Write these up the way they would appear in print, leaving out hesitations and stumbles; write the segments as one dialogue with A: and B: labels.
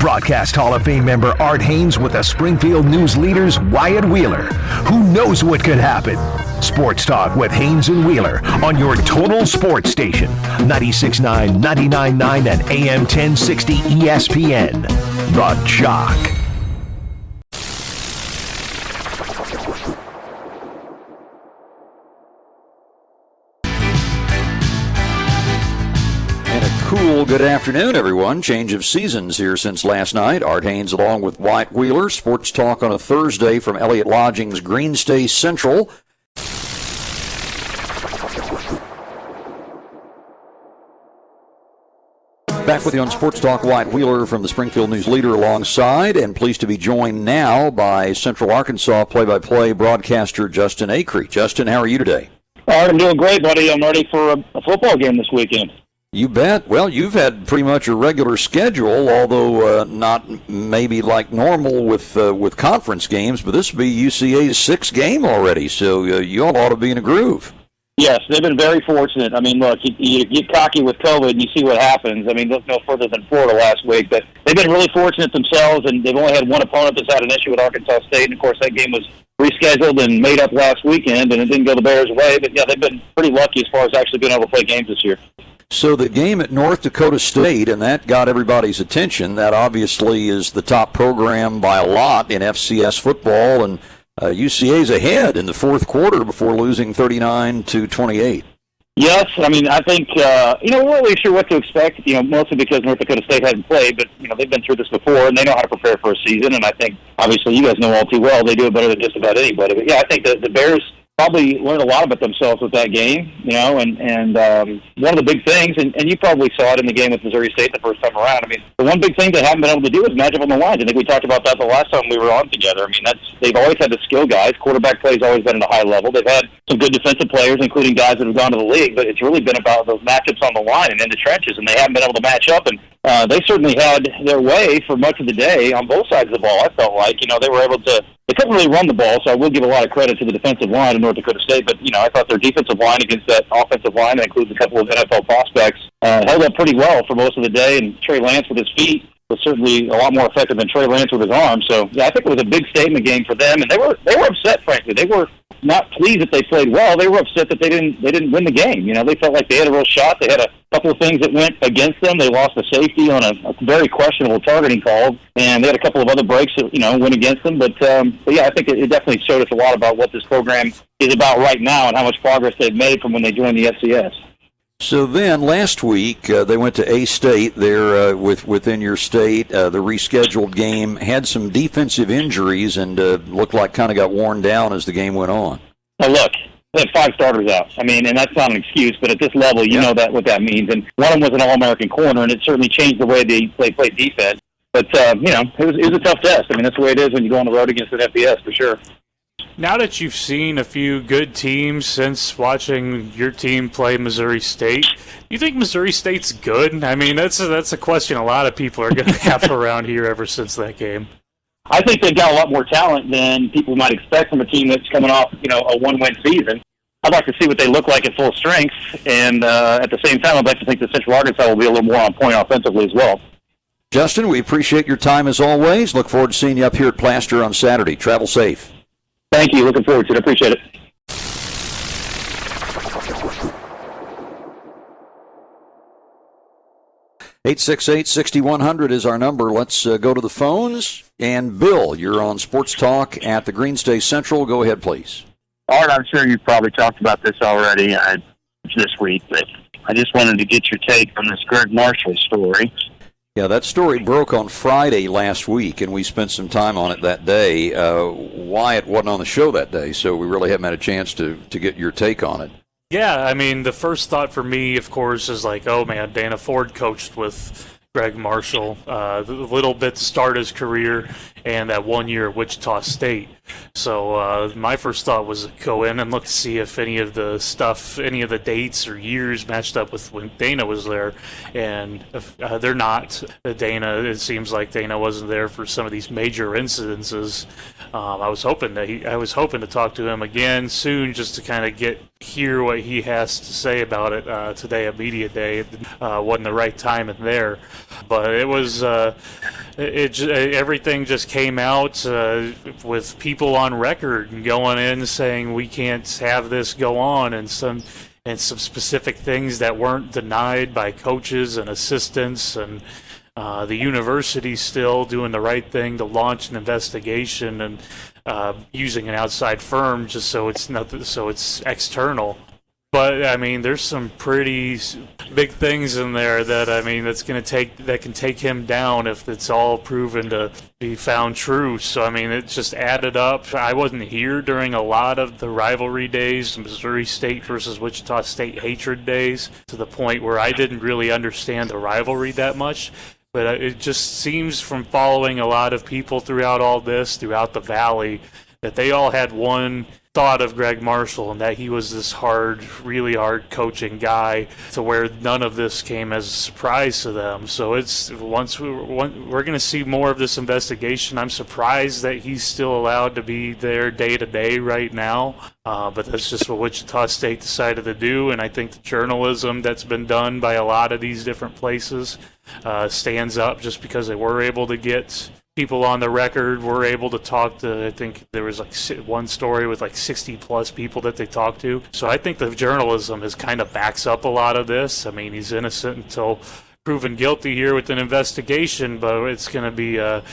A: Broadcast Hall of Fame member Art Hains with the Springfield News Leader's Wyatt Wheeler. Who knows what could happen? Sports Talk with Hains and Wheeler on your total sports station. 96.9, 99.9, and AM 1060 ESPN. The Jock.
B: Cool, good afternoon, everyone. Change of seasons here since last night. Art Hains along with Wyatt Wheeler. Sports Talk on a Thursday from Elliott Lodging's Greenstay Central. Back with you on Sports Talk, Wyatt Wheeler from the Springfield News Leader alongside, and pleased to be joined now by Central Arkansas play-by-play broadcaster Justin Acri. Justin, how are you today?
C: Art, I'm doing great, buddy. I'm ready for a football game this weekend.
B: You bet. Well, you've had pretty much a regular schedule, although not maybe like normal with conference games, but this will be UCA's sixth game already, so you all ought to be in a groove.
C: Yes, they've been very fortunate. I mean, look, you get cocky with COVID and you see what happens. I mean, look no further than Florida last week, but they've been really fortunate themselves, and they've only had one opponent that's had an issue with Arkansas State, and of course that game was rescheduled and made up last weekend, and it didn't go the Bears' way, but yeah, they've been pretty lucky as far as actually being able to play games this year.
B: So the game at North Dakota State, and that got everybody's attention. That obviously is the top program by a lot in FCS football, and UCA's ahead in the fourth quarter before losing 39-28.
C: Yes, I mean, I think, we're not really sure what to expect, mostly because North Dakota State hasn't played, but, they've been through this before, and they know how to prepare for a season, and I think, obviously, you guys know all too well, they do it better than just about anybody. But, yeah, I think the Bears probably learned a lot about themselves with that game, and one of the big things, and you probably saw it in the game with Missouri State the first time around. I mean, the one big thing they haven't been able to do is match up on the lines. I think we talked about that the last time we were on together. I mean, they've always had the skill guys. Quarterback play's always been at a high level. They've had some good defensive players, including guys that have gone to the league, but it's really been about those matchups on the line and in the trenches, and they haven't been able to match up. And they certainly had their way for much of the day on both sides of the ball. I felt like, they were able to. They couldn't really run the ball, so I will give a lot of credit to the defensive line of North Dakota State. But, I thought their defensive line against that offensive line, that includes a couple of NFL prospects, held up pretty well for most of the day. And Trey Lance with his feet was certainly a lot more effective than Trey Lance with his arms. So, yeah, I think it was a big statement game for them. And they were upset, frankly. They were not pleased that they played well. They were upset that they didn't win the game. They felt like they had a real shot. They had a couple of things that went against them. They lost a safety on a very questionable targeting call, and they had a couple of other breaks that went against them. But yeah, I think it definitely showed us a lot about what this program is about right now and how much progress they've made from when they joined the FCS.
B: So then last week they went to A-State there within your state. The rescheduled game had some defensive injuries and looked like kind of got worn down as the game went on.
C: Well, look, they had 5 starters out. I mean, and that's not an excuse, but at this level, you know what that means. And one of them was an All-American corner, and it certainly changed the way they played defense. But, it was a tough test. I mean, that's the way it is when you go on the road against an FBS, for sure.
D: Now that you've seen a few good teams since watching your team play Missouri State, do you think Missouri State's good? I mean, that's a question a lot of people are going to have around here ever since that game.
C: I think they've got a lot more talent than people might expect from a team that's coming off, a one-win season. I'd like to see what they look like at full strength, and at the same time, I'd like to think that Central Arkansas will be a little more on point offensively as well.
B: Justin, we appreciate your time as always. Look forward to seeing you up here at Plaster on Saturday. Travel safe.
C: Thank you. Looking forward to it. I appreciate it.
B: (868-6100) is our number. Let's go to the phones. And Bill, you're on Sports Talk at the Greenstay Central. Go ahead, please.
E: Art, I'm sure you've probably talked about this already this week, but I just wanted to get your take on this Greg Marshall story.
B: Yeah, that story broke on Friday last week, and we spent some time on it that day. Wyatt wasn't on the show that day, so we really haven't had a chance to get your take on it.
D: Yeah, I mean, the first thought for me, of course, is like, oh, man, Dana Ford coached with Greg Marshall a little bit to start his career and that 1 year at Wichita State. So my first thought was to go in and look to see if any of the dates or years matched up with when Dana was there, and if, they're not. Dana, it seems like Dana wasn't there for some of these major incidences. I was hoping to talk to him again soon, just to kind of hear what he has to say about it today at Media Day. It wasn't the right time in there, but it was everything just came out with people on record and going in saying we can't have this go on, and some specific things that weren't denied by coaches and assistants, and the university still doing the right thing to launch an investigation and using an outside firm just so it's external. But I mean, there's some pretty big things in there that can take him down if it's all proven to be found true. So I mean, it just added up. I wasn't here during a lot of the rivalry days, Missouri State versus Wichita State hatred days, to the point where I didn't really understand the rivalry that much. But it just seems from following a lot of people throughout the Valley, that they all had one thought of Greg Marshall, and that he was this really hard coaching guy, to where none of this came as a surprise to them. So we're going to see more of this investigation. I'm surprised that he's still allowed to be there day to day right now, but that's just what Wichita State decided to do, and I think the journalism that's been done by a lot of these different places stands up, just because they were able to get people on the record, were able to talk to, I think there was like one story with like 60 plus people that they talked to. So I think the journalism has kind of backs up a lot of this. I mean, he's innocent until proven guilty here with an investigation, but it's going to be a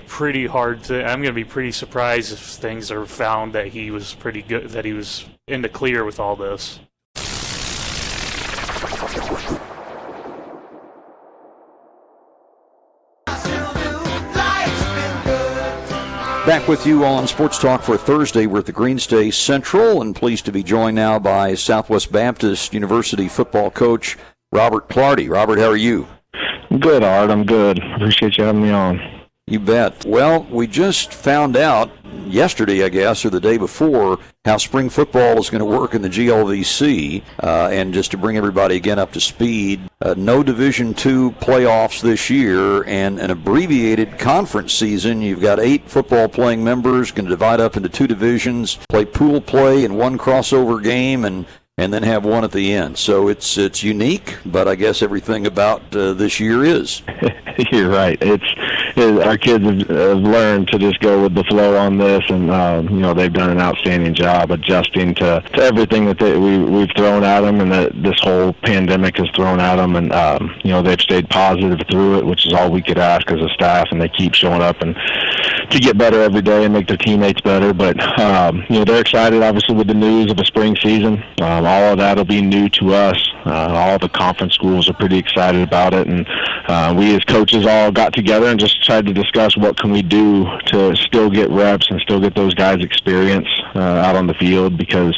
D: pretty hard thing. I'm going to be pretty surprised if things are found that he was pretty good, that he was in the clear with all this.
B: Back with you on Sports Talk for Thursday. We're at the Greenstay Central, and pleased to be joined now by Southwest Baptist University football coach Robert Clardy. Robert, how are you?
F: Good, Art. I'm good. Appreciate you having me on.
B: You bet. Well, we just found out yesterday, I guess, or the day before, how spring football is going to work in the GLVC. And just to bring everybody again up to speed, no Division II playoffs this year, and an abbreviated conference season. You've got 8 football playing members, going to divide up into 2 divisions, play pool play and 1 crossover game, and then have 1 at the end. So it's unique, but I guess everything about this year is.
F: You're right. Our kids have learned to just go with the flow on this, and they've done an outstanding job adjusting to everything that we've thrown at them, and that this whole pandemic has thrown at them. And they've stayed positive through it, which is all we could ask as a staff. And they keep showing up and to get better every day and make their teammates better. But they're excited, obviously, with the news of a spring season. All of that will be new to us. All the conference schools are pretty excited about it, and we as coaches all got together and just tried to discuss what can we do to still get reps and still get those guys experience out on the field, because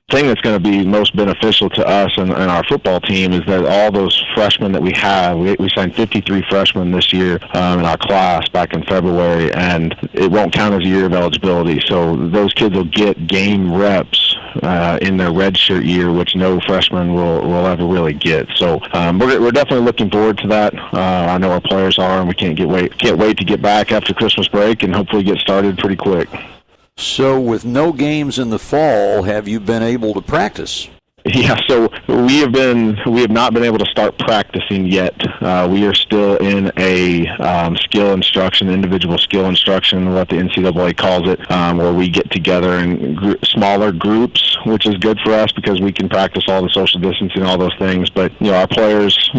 F: the thing that's going to be most beneficial to us and our football team is that all those freshmen that we have, we signed 53 freshmen this year in our class back in February, and it won't count as a year of eligibility. So those kids will get game reps in their redshirt year, which no freshman will ever really get. So we're definitely looking forward to that. I know our players are, and we can't wait to get back after Christmas break and hopefully get started pretty quick.
B: So with no games in the fall, have you been able to practice?
F: Yeah, so we have not been able to start practicing yet. We are still in a individual skill instruction, what the NCAA calls it, where we get together in smaller groups, which is good for us because we can practice all the social distancing, all those things. But our players,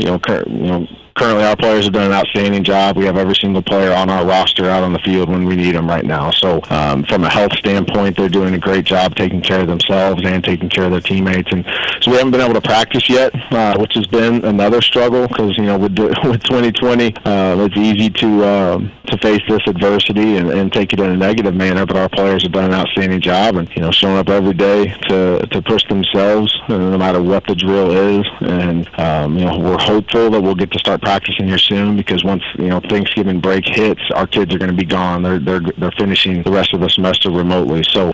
F: currently our players have done an outstanding job. We have every single player on our roster out on the field when we need them right now. So from a health standpoint, they're doing a great job taking care of themselves and taking care of their teammates. And so we haven't been able to practice yet, which has been another struggle because, with 2020, it's easy to to face this adversity and take it in a negative manner, but our players have done an outstanding job and, showing up every day to push themselves, no matter what the drill is. And, we're hopeful that we'll get to start practicing here soon, because once, Thanksgiving break hits, our kids are going to be gone. They're finishing the rest of the semester remotely. So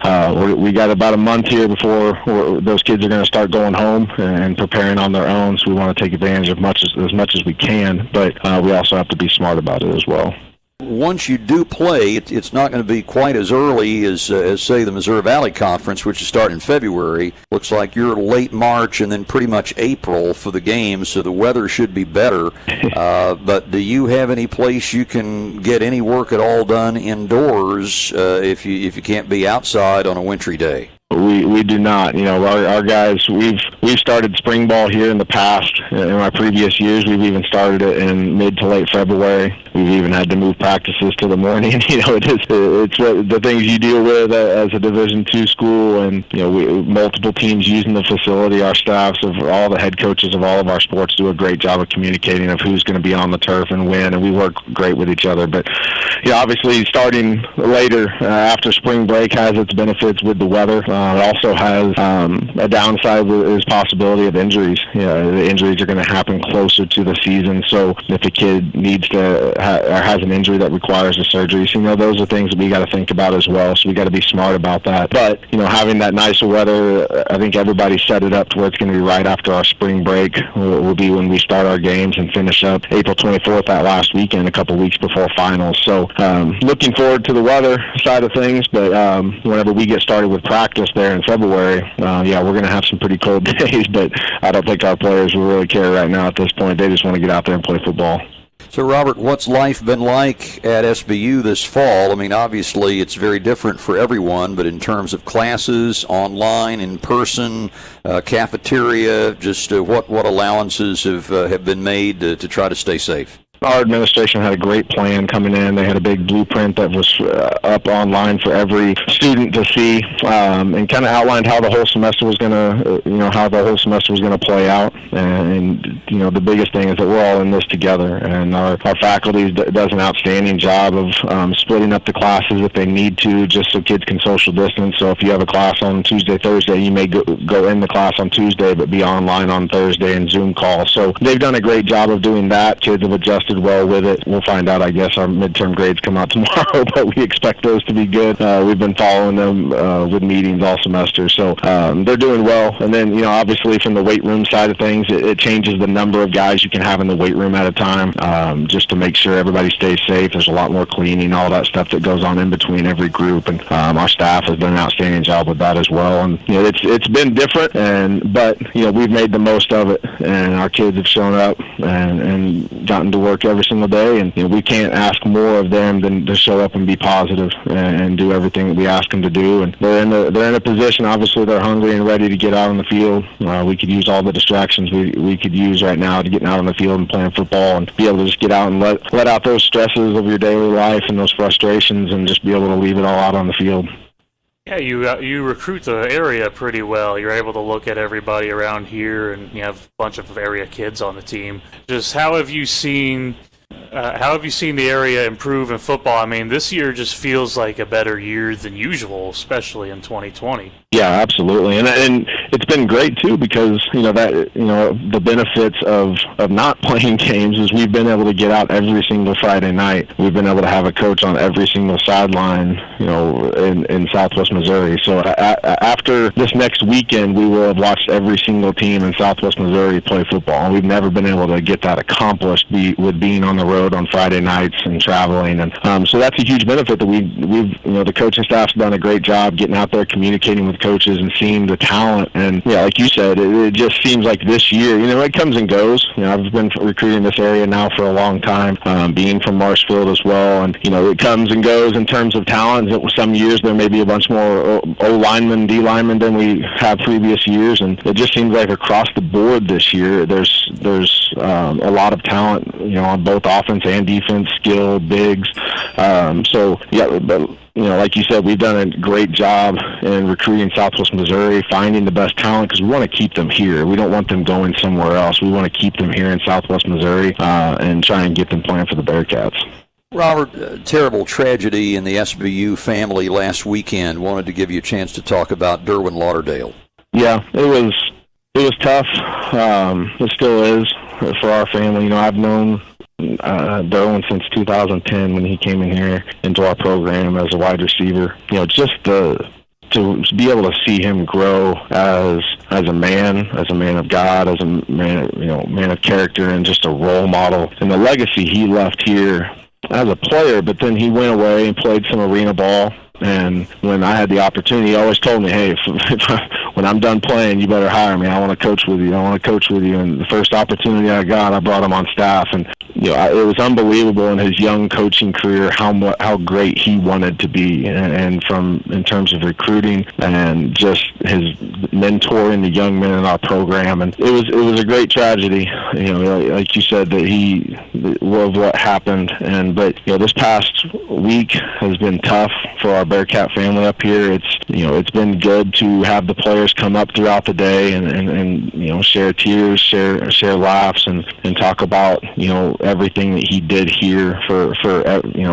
F: we got about a month here before those kids are going to start going home and preparing on their own. So we want to take advantage of as much as we can, but we also have to be smart about it as well.
B: Once you do play, it's not going to be quite as early as say, the Missouri Valley Conference, which is starting in February. Looks like you're late March and then pretty much April for the games, so the weather should be better. But do you have any place you can get any work at all done indoors if you can't be outside on a wintry day?
F: We do not. Our guys, we've started spring ball here in the past. In my previous years, we've even started it in mid to late February. We've even had to move practices to the morning. It's the things you deal with as a Division II school, and multiple teams using the facility. Our staffs of all the head coaches of all of our sports do a great job of communicating of who's going to be on the turf and when, and we work great with each other. But obviously, starting later after spring break has its benefits with the weather. It also has a downside is possibility of injuries. The injuries are going to happen closer to the season. So if a kid needs to or has an injury that requires a surgery, so those are things that we got to think about as well. So we got to be smart about that. But having that nicer weather, I think everybody set it up to where it's going to be right after our spring break. Will be when we start our games and finish up April 24th, that last weekend, a couple weeks before finals. So looking forward to the weather side of things. But whenever we get started with practice there in February, we're going to have some pretty cold days, but I don't think our players will really care right now at this point. They just want to get out there and play football.
B: So, Robert, what's life been like at SBU this fall? I mean, obviously it's very different for everyone, but in terms of classes, online, in person, cafeteria, just what allowances have been made to try to stay safe?
F: Our administration had a great plan coming in. They had a big blueprint that was up online for every student to see, and kind of outlined how the whole semester was going to, play out. And the biggest thing is that we're all in this together, and our faculty does an outstanding job of splitting up the classes if they need to, just so kids can social distance. So if you have a class on Tuesday, Thursday, you may go in the class on Tuesday, but be online on Thursday and Zoom call. So they've done a great job of doing that. Kids have adjusted well with it. We'll find out, I guess. Our midterm grades come out tomorrow, but we expect those to be good. We've been following them with meetings all semester, so they're doing well. And then, obviously from the weight room side of things, it changes the number of guys you can have in the weight room at a time, just to make sure everybody stays safe. There's a lot more cleaning, all that stuff that goes on in between every group, and our staff has done an outstanding job with that as well. And it's been different, but we've made the most of it, and our kids have shown up and gotten to work every single day, and we can't ask more of them than to show up and be positive and do everything that we ask them to do. And they're in a position. Obviously, they're hungry and ready to get out on the field. We could use all the distractions we could use right now to get out on the field and playing football, and be able to just get out and let out those stresses of your daily life and those frustrations, and just be able to leave it all out on the field.
D: Yeah, you recruit the area pretty well. You're able to look at everybody around here, and you have a bunch of area kids on the team. Just how have you seen the area improve in football? I mean, this year just feels like a better year than usual, especially in 2020.
F: Yeah, absolutely, and it's been great too, because the benefits of not playing games is we've been able to get out every single Friday night. We've been able to have a coach on every single sideline, in Southwest Missouri. So after this next weekend, we will have watched every single team in Southwest Missouri play football, and we've never been able to get that accomplished with being on the road on Friday nights and traveling, and so that's a huge benefit that we've the coaching staff's done a great job getting out there, communicating with coaches and seeing the talent. And like you said, it just seems like this year, it comes and goes. I've been recruiting this area now for a long time, being from Marshfield as well, and it comes and goes in terms of talent. Some years there may be a bunch more O linemen, D linemen than we have previous years, and it just seems like across the board this year there's a lot of talent, on both offense and defense, skill, bigs. Like you said, we've done a great job in recruiting Southwest Missouri, finding the best talent, because we want to keep them here. We don't want them going somewhere else. We want to keep them here in Southwest Missouri and try and get them playing for the Bearcats.
B: Robert, terrible tragedy in the SBU family last weekend. Wanted to give you a chance to talk about Derwin Lauderdale.
F: Yeah, it was tough. It still is for our family. I've known Derwin since 2010 when he came in here into our program as a wide receiver. Just to be able to see him grow as a man of God, as a man, man of character, and just a role model, and the legacy he left here as a player. But then he went away and played some arena ball. And when I had the opportunity, he always told me, hey, when I'm done playing, you better hire me. I want to coach with you. And the first opportunity I got, I brought him on staff. And it was unbelievable in his young coaching career how great he wanted to be, and in terms of recruiting and just his mentoring the young men in our program. And it was a great tragedy, like you said, of what happened. But this past week has been tough for our Bearcat family up here. It's been good to have the players come up throughout the day and share tears, share laughs, and talk about everything that he did here for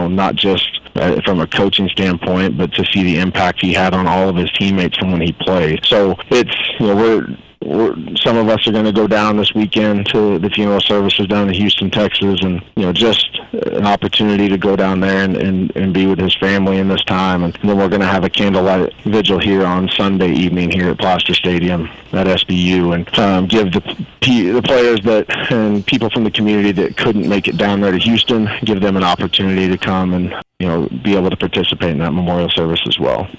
F: not just from a coaching standpoint, but to see the impact he had on all of his teammates from when he played. So it's some of us are going to go down this weekend to the funeral services down in Houston, Texas, and just an opportunity to go down there and be with his family in this time. And then we're going to have a candlelight vigil here on Sunday evening here at Plaster Stadium at SBU, and give the players and people from the community that couldn't make it down there to Houston, give them an opportunity to come and be able to participate in that memorial service as well.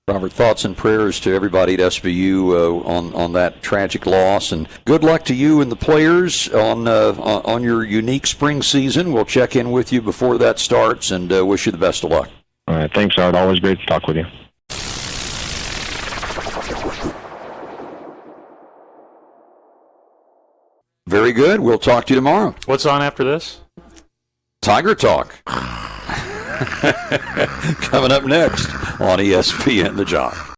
B: Robert, thoughts and prayers to everybody at SBU on that tragic loss, and good luck to you and the players on your unique spring season. We'll check in with you before that starts, and wish you the best of luck.
F: All right, thanks, Art. Always great to talk with you.
B: Very good. We'll talk to you tomorrow.
D: What's on after this?
B: Tiger Talk. Coming up next on ESPN The JOCK.